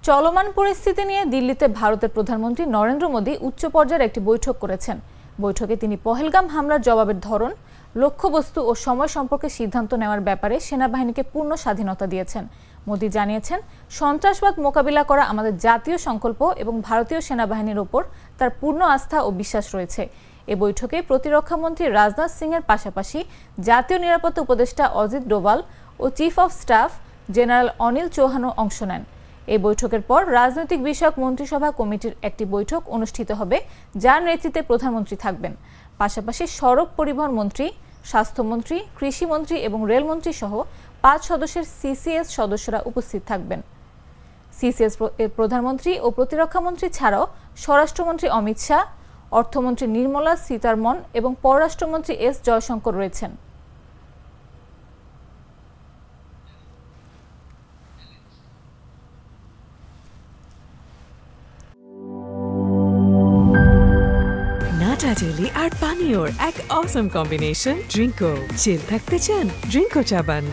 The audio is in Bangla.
চলমান পরিস্থিতি নিয়ে দিল্লিতে ভারতের প্রধানমন্ত্রী নরেন্দ্র মোদী উচ্চ পর্যায়ের একটি বৈঠক করেছেন। বৈঠকে তিনি পহেলগাম হামলার জবাবের ধরন, লক্ষ্যবস্তু ও সময় সম্পর্কে সিদ্ধান্ত নেওয়ার ব্যাপারে সেনাবাহিনীকে পূর্ণ স্বাধীনতা দিয়েছেন। মোদী জানিয়েছেন, সন্ত্রাসবাদ মোকাবিলা করা আমাদের জাতীয় সংকল্প এবং ভারতীয় সেনাবাহিনীর ওপর তার পূর্ণ আস্থা ও বিশ্বাস রয়েছে। এ বৈঠকে প্রতিরক্ষামন্ত্রী রাজনাথ সিংয়ের পাশাপাশি জাতীয় নিরাপত্তা উপদেষ্টা অজিত ডোভাল ও chief of staff general Anil চৌহানও অংশ নেন। এই বৈঠকের পর রাজনৈতিক বিষয়ক মন্ত্রিসভা কমিটির একটি বৈঠক অনুষ্ঠিত হবে, যার নেতৃত্বে প্রধানমন্ত্রী থাকবেন। পাশাপাশি সড়ক পরিবহন মন্ত্রী, স্বাস্থ্যমন্ত্রী, কৃষিমন্ত্রী এবং রেলমন্ত্রী সহ 5 সদস্যের সিসিএস সদস্যরা উপস্থিত থাকবেন। সিসিএস প্রধানমন্ত্রী ও প্রতিরক্ষামন্ত্রী ছাড়াও স্বরাষ্ট্রমন্ত্রী অমিত শাহ, অর্থমন্ত্রী নির্মলা সীতারমণ এবং পররাষ্ট্রমন্ত্রী এস জয়শঙ্কর রয়েছেন। Jelly আর পানীয়র এক অসম কম্বিনেশন ড্রিঙ্কো। চিল থাকতে চান, ড্রিঙ্কো চাবান।